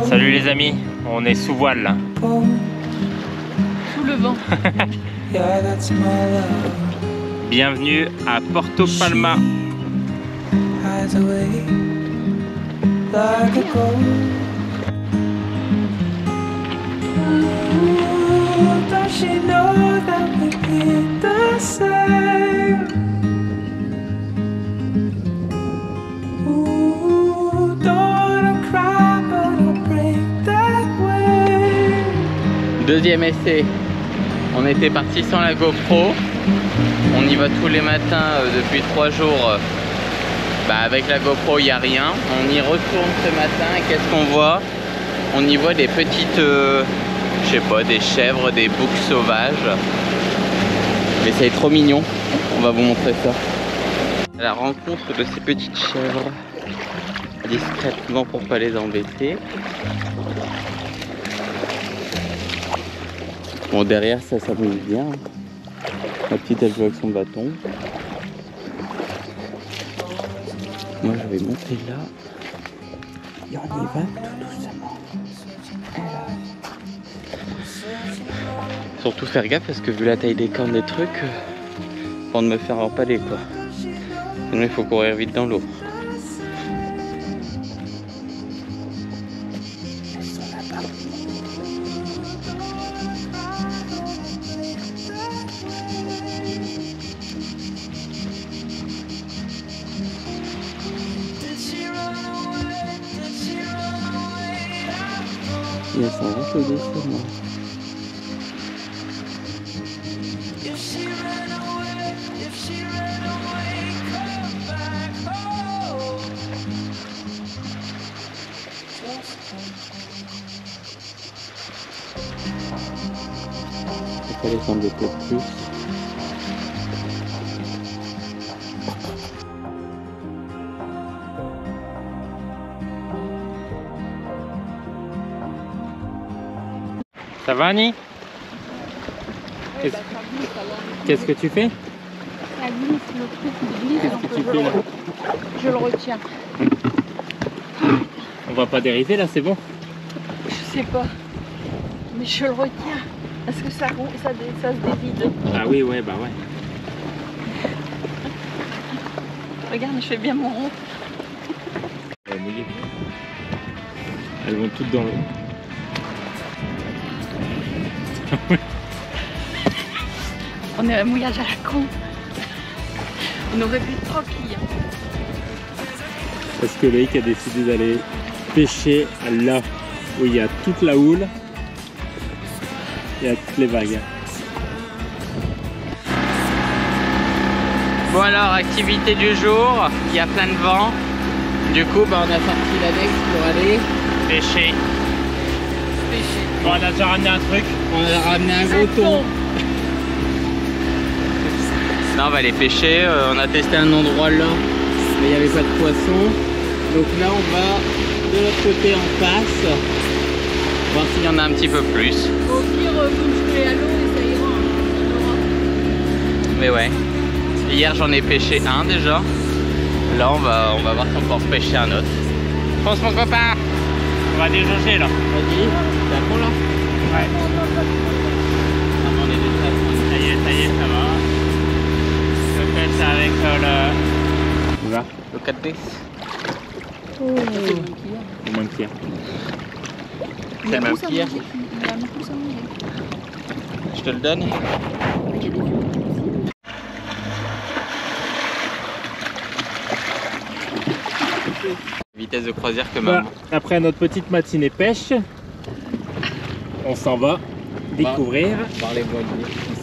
Salut les amis, on est sous voile là. Sous le vent. Bienvenue à Porto Palma. Deuxième essai, on était parti sans la GoPro, on y va tous les matins depuis 3 jours, avec la GoPro il n'y a rien, on y retourne ce matin et qu'est-ce qu'on voit? On y voit des petites, je sais pas, des chèvres, des boucs sauvages, mais c'est trop mignon, on va vous montrer ça. À la rencontre de ces petites chèvres, discrètement pour pas les embêter. Bon, derrière ça s'amuse bien. La petite elle joue avec son bâton. Moi je vais monter là. Et on y va tout doucement. Surtout faire gaffe parce que vu la taille des cornes des trucs, pour ne me faire empaler quoi. Sinon il faut courir vite dans l'eau. Et elles s'en vont tout doucement. Il faut descendre de peu plus. Ça va Annie? Qu'est-ce que tu fais? Ça glisse, le truc glisse, Qu'est-ce donc que tu fais là? je le retiens. On va pas dériver là, c'est bon? Je sais pas, mais je le retiens. Parce que ça se dévide. Ah oui, ouais, bah ouais. Regarde, je fais bien mon rond. Elle va mouiller. Elles vont toutes dans l'eau. On est un mouillage à la con. On aurait pu être tranquille. Parce que Loïc a décidé d'aller pêcher là où il y a toute la houle et à toutes les vagues. Bon alors, activité du jour, il y a plein de vent. Du coup, on a sorti l'annexe pour aller Pêcher. Bon, on a déjà ramené un truc. On a ramené un gros thon. Là, on va aller pêcher. On a testé un endroit là, mais il n'y avait pas de poisson. Donc là, on va de l'autre côté en face, voir s'il y en a un petit peu plus. Au pire, vous jouez à l'eau et ça ira. Mais ouais. Hier, j'en ai pêché un déjà. Là, on va voir si on peut en repêcher un autre. Pense mon copain. On va déjauger là. Vas-y, t'es à fond là? Ouais. Ah, on est déjà à fond. Ça y est, ça va. Je fais ça avec le... On va. Look at this. Oh. Le moins pire. C'est même pire. Il a un pouce à manger. Je te le donne. Vitesse de croisière que maman. Après notre petite matinée pêche, on s'en va découvrir. Voir les voiliers.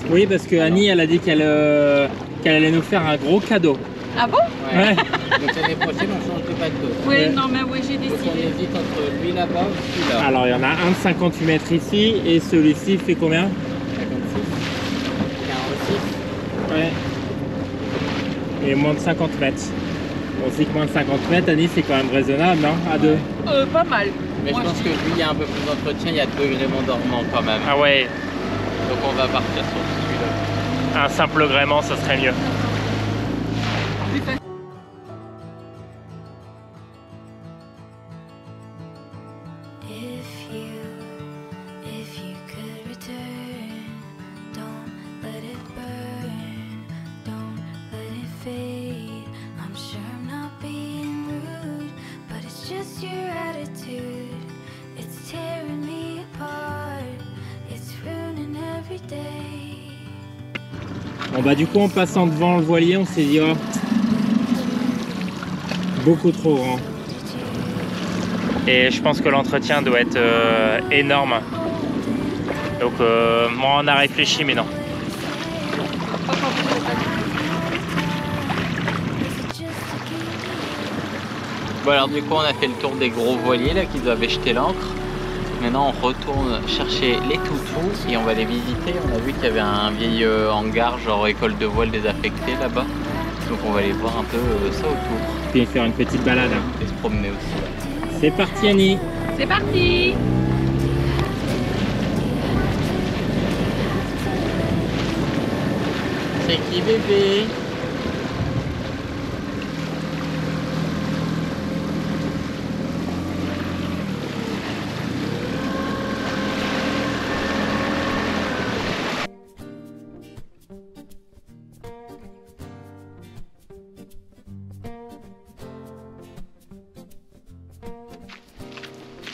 Oui, parce que Annie, elle a dit qu'elle allait nous faire un gros cadeau. Ah bon? Ouais. Donc l'année prochaine, on change de bateau. Oui, Ouais. non, mais oui, j'ai Donc on décidé. hésite entre lui là-bas ou celui-là. Alors, il y en a un de 58 mètres ici et celui-ci fait combien? 56, 46. Ouais. Et moins de 50 mètres. On sait que moins de 50 mètres, Annie, c'est quand même raisonnable, non? À deux. Pas mal. Mais Moi, je pense que lui, il y a un peu plus d'entretien, il y a 2 gréements dormants quand même. Ah ouais, Donc on va partir sur celui-là. un simple gréement, ça serait mieux. plus facile. If you could return, don't let it burn, don't let it fade. I'm sure I'm not being rude, but it's just your attitude. It's tearing me apart, it's ruining every day. Bon bah du coup en passant devant le voilier on s'est dit oh, beaucoup trop grand. Et je pense que l'entretien doit être énorme. Donc moi on a réfléchi mais non. Bon alors du coup on a fait le tour des gros voiliers là qui doivent jeter l'ancre. Maintenant on retourne chercher les toutous et on va les visiter. On a vu qu'il y avait un vieil hangar genre école de voile désaffectée là-bas. Donc on va aller voir un peu ça autour. Puis faire une petite balade. Et se promener aussi. Ouais. C'est parti Annie. C'est parti. C'est qui bébé?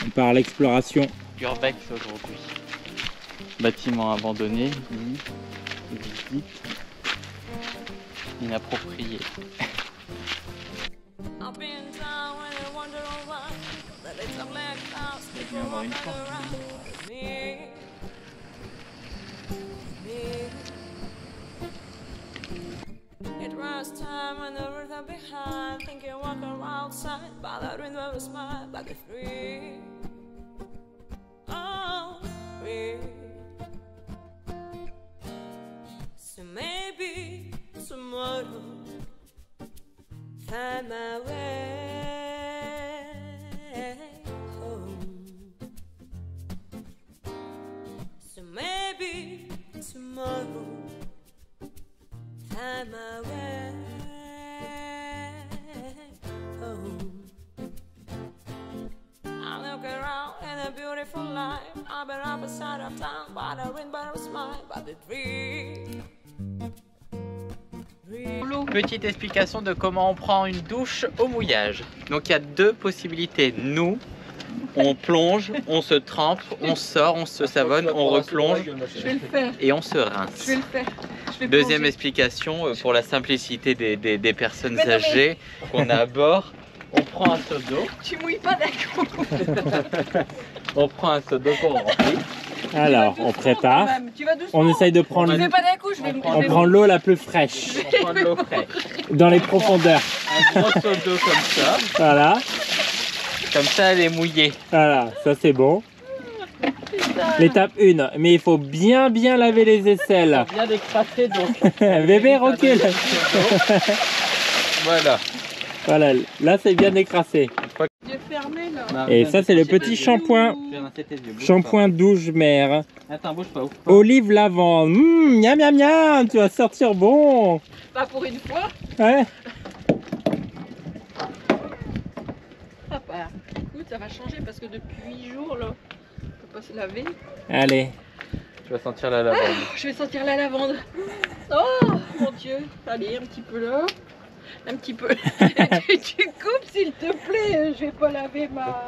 On part à l'exploration. Urbex aujourd'hui. Bâtiment abandonné, visite inappropriée. It was time when the world are behind. Think you walk around outside, bothering with a smile, but it's free. Oh, free. So maybe tomorrow, find my way home. So maybe tomorrow, find my way home. I look around in a beautiful life. I've been up a side of town, but a rainbow smile, but the dream. Petite explication de comment on prend une douche au mouillage. Donc il y a deux possibilités. Nous, on plonge, on se trempe, on sort, on se savonne, on replonge Je vais le faire. et on se rince. Je vais le faire. Je vais Deuxième plonger. explication, pour la simplicité des personnes Mais non, mais- âgées qu'on a à bord, on prend un seau d'eau, Tu mouilles pas d'accord. on prend un seau d'eau qu'on remplit. Alors on prépare. Tu vas doucement. On essaye de prendre, Je vais pas d'un coup, je vais on prend l'eau la plus fraîche On prend de l'eau fraîche. dans les profondeurs. Un gros seau d'eau comme ça, Voilà, elle est mouillée. voilà, ça c'est bon. L'étape 1, mais il faut bien laver les aisselles. Bien décrassé donc. Bébé recule. Voilà. Voilà, là c'est bien écrassé. Yeux fermés là. Et ça c'est le petit shampoing. Je vais rincer tes yeux, bouge Shampoing douche mère. pas. Attends, bouge pas, ouvre pas. Olive lavande. Miam miam miam, tu vas sortir bon. Pas pour une fois. Ouais. Ah bah, écoute, ça va changer parce que depuis 8 jours là, on peut pas se laver. Allez. Tu vas sentir la lavande. Je vais sentir la lavande. Oh mon Dieu. Allez, un petit peu là. Un petit peu. tu coupes s'il te plaît. Je vais pas laver ma...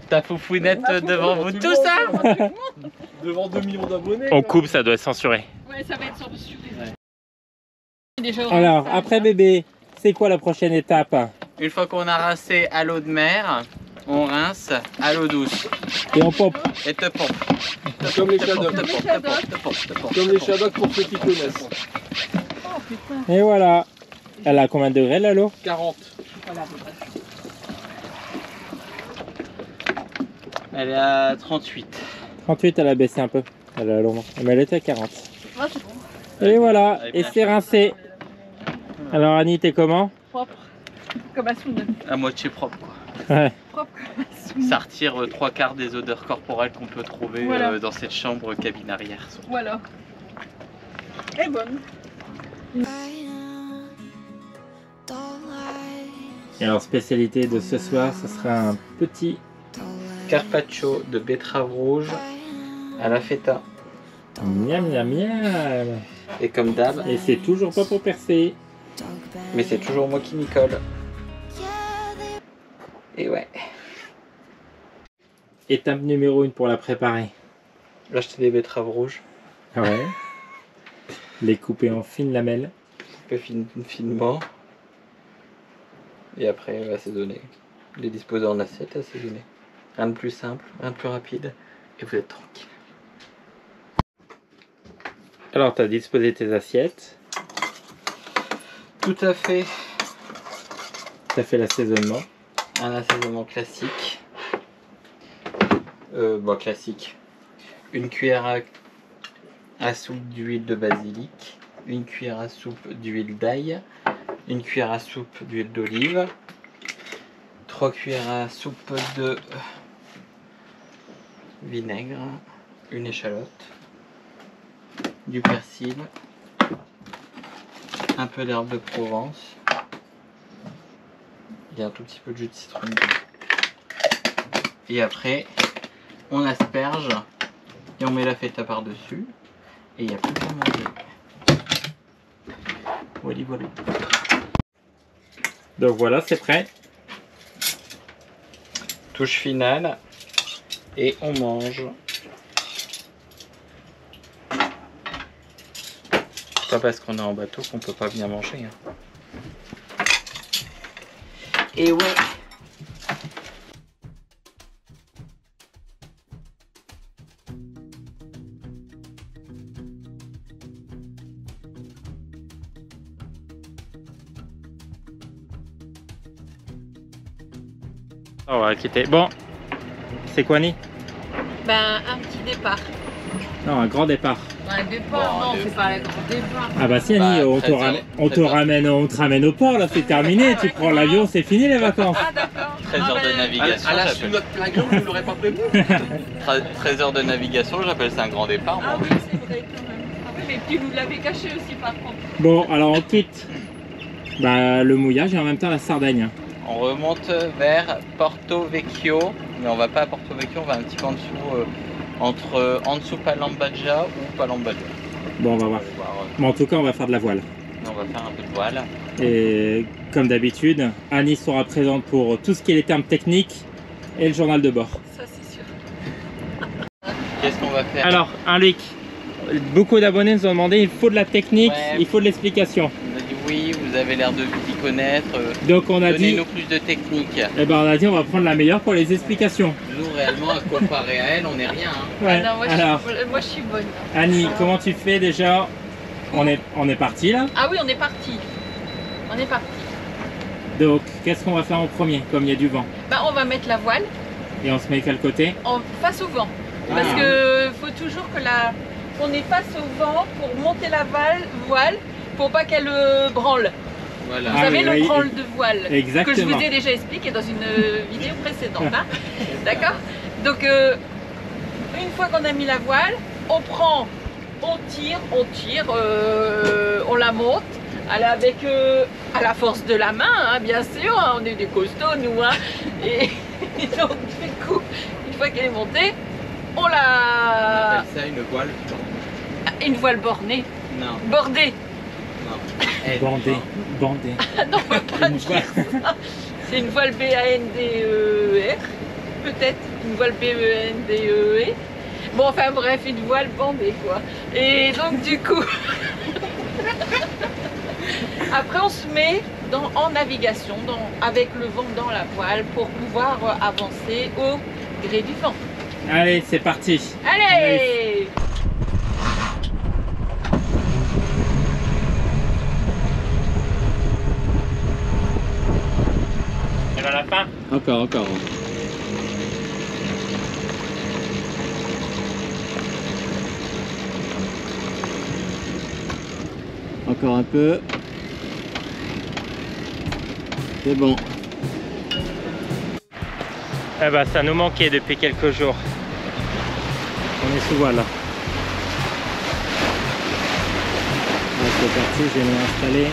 Ta foufounette devant vous tous ça. Devant 2 millions d'abonnés. On coupe, ça doit être censuré. Ouais, ça va être censuré. Ouais. Déjà, Alors, après bébé, c'est quoi la prochaine étape? Une fois qu'on a rincé à l'eau de mer, on rince à l'eau douce. Et on pompe. Et te pompe. Comme les Shadocks. Comme les Shadocks pour ceux qui connaissent. Oh putain. Et voilà. Elle a combien de degrés là l'eau? 40. Voilà. Elle est à 38. 38, elle a baissé un peu. Elle a longuement. Mais elle était à 40. Ah, c'est bon. Et voilà. Elle est Et bien c'est rincé. Alors Annie, t'es comment? Propre. Comme un soude. À moitié propre quoi. Ouais. Propre comme un soude. Ça retire 3/4 des odeurs corporelles qu'on peut trouver Voilà. dans cette chambre cabine arrière. Voilà. Elle est bonne. Et alors spécialité de ce soir, ce sera un petit carpaccio de betterave rouge à la feta. Miam miam miam. Et comme d'hab, Et c'est toujours pas pour percer. mais c'est toujours moi qui m'y colle. Et ouais. Étape numéro 1 pour la préparer. Acheter des betteraves rouges, Ouais. Les couper en fines lamelles. finement. Et après assaisonner. Les disposer en assiette, assaisonner. Rien de plus simple, rien de plus rapide. Et vous êtes tranquille. Alors, tu as disposé tes assiettes. Tout à fait. Tu as fait l'assaisonnement. Un assaisonnement classique. Bon, classique. Une cuillère à soupe d'huile de basilic. Une cuillère à soupe d'huile d'ail. Une cuillère à soupe d'huile d'olive. 3 cuillères à soupe de vinaigre. Une échalote. Du persil. Un peu d'herbe de Provence. Il y a un tout petit peu de jus de citron. Et après, on asperge et on met la feta par-dessus. Et il n'y a plus qu'à manger. Voilà, voilà. Donc voilà, c'est prêt. Touche finale. Et on mange. Pas parce qu'on est en bateau qu'on peut pas bien manger. Hein. Et ouais. On va quitter. Bon, c'est quoi, Ni? Ben, un petit départ. Non, un grand départ. Un départ, Bon, non, c'est pas un grand départ. Ah bah si, Bah, Annie, on 13 te ramène au port, là, c'est terminé. Tu prends l'avion, c'est fini les vacances. Ah, d'accord. 13 heures de navigation. À la j'appelle- suite de notre plateau, vous l'aurez pas prévu. 13 heures de navigation, j'appelle ça un grand départ. Ah Moi. oui, c'est vrai quand même. Ah oui, mais tu nous l'avais caché aussi par contre. Bon, alors on quitte bah, le mouillage et en même temps la Sardaigne. On remonte vers Porto Vecchio, mais on va pas à Porto Vecchio, on va un petit peu en dessous, en dessous Palambaggia ou Palambaggia. Bon, on va On voir. va voir, Mais en tout cas, on va faire de la voile. on va faire un peu de voile. Et comme d'habitude, Annie sera présente pour tout ce qui est les termes techniques et le journal de bord. Ça, c'est sûr. Qu'est-ce qu'on va faire? Alors, un leak. Beaucoup d'abonnés nous ont demandé, il faut de la technique, Ouais. il faut de l'explication. On a dit oui, vous avez l'air de t'y connaître. Donc on a dit, Donnez-nous plus de technique. eh ben on a dit on va prendre la meilleure pour les explications. Nous, réellement, à comparer à elle, on n'est rien. Hein. Ouais. Ah non, Alors, moi, je suis bonne. Annie, comment tu fais déjà? On est parti là. Ah oui, on est parti. On est parti. Donc, qu'est-ce qu'on va faire en premier, comme il y a du vent? Ben, on va mettre la voile Et on se met quel côté? face au vent. Ah. Parce que faut toujours qu'on est face au vent pour monter la voile pour pas qu'elle branle. Voilà. Vous Ah savez oui, le oui. branle de voile que je Exactement. vous ai déjà expliqué dans une vidéo précédente. Hein. D'accord? Donc une fois qu'on a mis la voile, on prend, on tire, on la monte. Avec à la force de la main, hein, bien sûr, hein, on est des costauds nous. Hein, et donc du coup, une fois qu'elle est montée, on On la... appelle ça une voile. Une voile bornée, Non, bordée. non. Elle, Bandé, non. bandé. Ah non, on peut pas Une dire ça. C'est une voile B-A-N-D-E-R, peut-être, une voile B-E-N-D-E-E. Bon, enfin bref, une voile bandée quoi. Et donc du coup, après on se met en navigation, avec le vent dans la voile pour pouvoir avancer au gré du vent. Allez, c'est parti. Allez! Et à la fin. Encore. Encore un peu. C'est bon. Eh ben, ça nous manquait depuis quelques jours. On est sous voile là. C'est parti, je vais m'installer.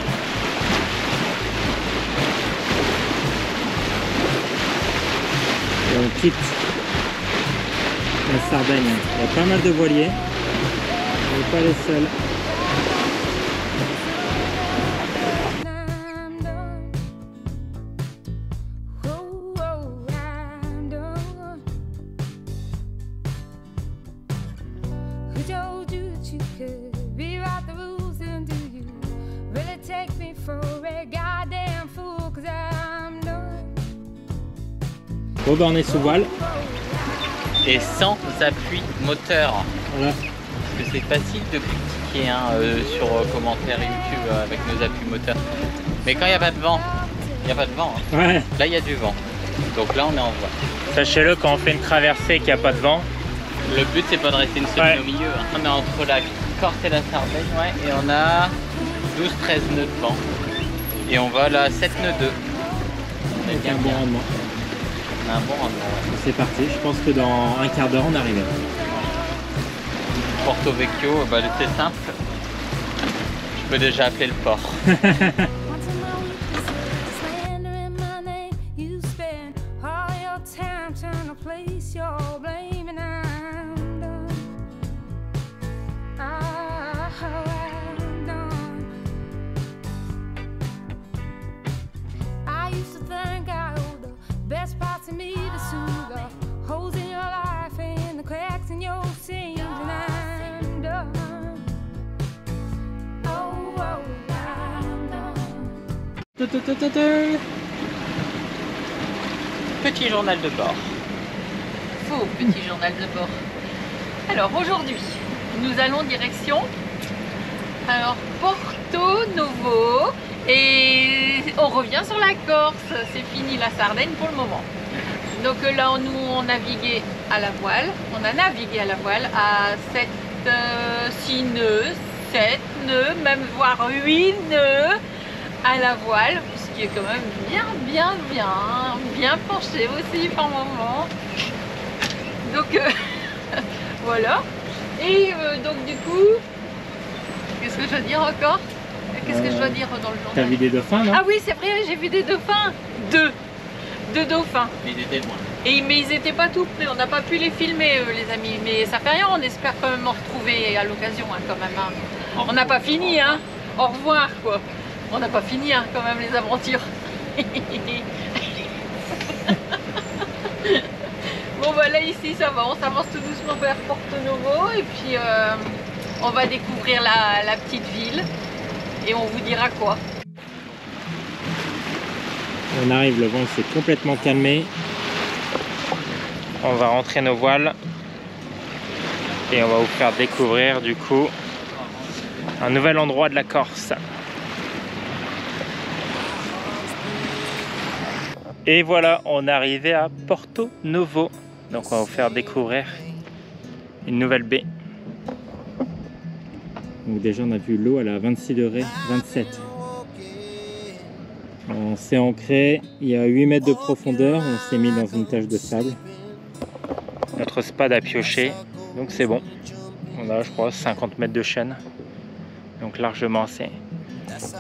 Et on quitte la Sardaigne. Il y a pas mal de voiliers. On n'est pas les seuls. I'm done. Oh, oh, I'm done. Who told you that you could rewrite the rules, and do you really take me for a goddamn fool? 'Cause I'm done. Bon ben on est sous voile. Et sans appui moteur. Voilà. Parce que c'est facile de critiquer sur commentaires YouTube avec nos appuis moteurs. Mais quand il n'y a pas de vent, il n'y a pas de vent. Hein. Ouais. Là il y a du vent. Donc là on est en voile. Sachez-le, quand on fait une traversée et qu'il n'y a pas de vent. Le but c'est pas de rester une semaine au milieu. Hein. On est entre la Corse et la Sardaigne, ouais, et on a 12-13 nœuds de vent. Et on va là 7 nœuds 2. On est Avec bien un bon rendement. On a un bon rendement. Ouais. C'est parti, je pense que dans un quart d'heure on arrive. Porto Vecchio, bah, c'est simple. Je peux déjà appeler le port. Once in my weaknesses, slandering my name, you spend all your time trying to place your blame, and I'm done. I'm done. I used to think I owed the best parts of me to soothe the holes in your life and the cracks in your seams, and I'm done. Oh, oh, I'm done. Petit journal de bord. Faux petit journal de bord. Alors aujourd'hui, nous allons direction Porto Novo et on revient sur la Corse. C'est fini la Sardaigne pour le moment. Donc là, nous on naviguait à la voile. On a navigué à la voile à 6 nœuds, 7 nœuds, même voire 8 nœuds à la voile, ce qui est quand même bien penché aussi par moment. Donc voilà. Et donc du coup, qu'est-ce que je dois dire encore? Qu'est-ce que je dois dire dans le journal? T'as vu des dauphins, non? Ah oui, c'est vrai, j'ai vu des dauphins. Deux dauphins. Mais ils étaient loin. Mais ils n'étaient pas tout près, on n'a pas pu les filmer les amis, mais ça fait rien, on espère quand même en retrouver à l'occasion hein, quand même. Hein. On n'a pas fini, hein. Au revoir quoi. On n'a pas fini hein, quand même les aventures. Bon bah là ici ça va, on s'avance tout doucement vers Porto Novo et puis on va découvrir la petite ville et on vous dira quoi. On arrive, le vent s'est complètement calmé. On va rentrer nos voiles et on va vous faire découvrir du coup un nouvel endroit de la Corse. Et voilà, on est arrivé à Porto Novo. Donc on va vous faire découvrir une nouvelle baie. Donc déjà on a vu l'eau, elle est à 26 degrés, 27. On s'est ancré, il y a 8 mètres de profondeur, on s'est mis dans une tache de sable. Notre spad a pioché, donc c'est bon. On a je crois 50 mètres de chaîne, donc largement assez.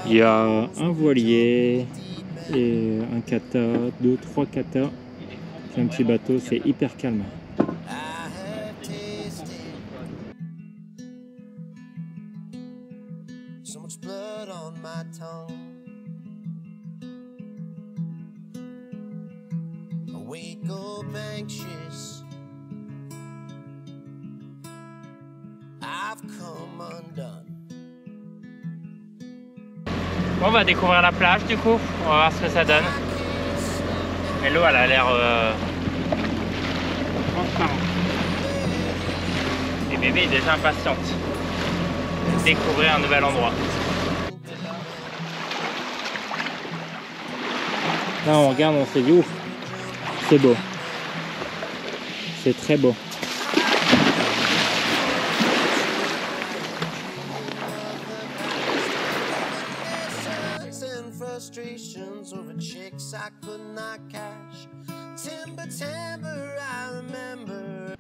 Il y a un voilier et un kata, 2-3 katas. C'est un petit bateau, c'est hyper calme. So much blood on my tongue. I wake up anxious. I've come undone. Bon, on va découvrir la plage du coup, on va voir ce que ça donne. Mais l'eau elle a l'air transparente. Et bébé est déjà impatiente de découvrir un nouvel endroit. Là on regarde, on s'est dit ouf, c'est beau. C'est très beau. Frustrations over chicks I could not cash. Timber, I remember.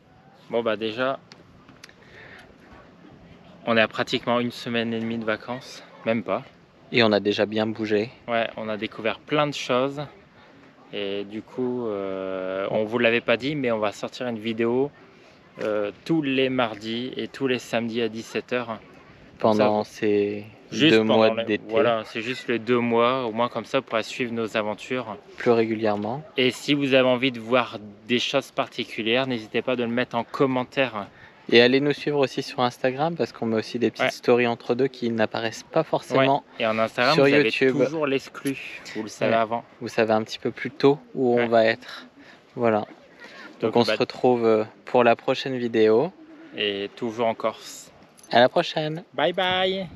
Bon bah déjà, on est à pratiquement 1 semaine et demie de vacances, même pas. Et on a déjà bien bougé. Ouais, on a découvert plein de choses. Et du coup, on vous l'avait pas dit, mais on va sortir une vidéo tous les mardis et tous les samedis à 17 h. Pendant ces 2 mois d'été. Voilà, c'est juste les 2 mois, au moins comme ça, on pourra suivre nos aventures plus régulièrement. Et si vous avez envie de voir des choses particulières, n'hésitez pas de le mettre en commentaire. Et allez nous suivre aussi sur Instagram parce qu'on met aussi des petites stories entre deux qui n'apparaissent pas forcément Et en Instagram, sur vous YouTube. avez toujours l'exclu, vous le savez avant. Vous savez un petit peu plus tôt où on va être. Voilà. Donc on se retrouve pour la prochaine vidéo. Et toujours en Corse. À la prochaine. Bye bye.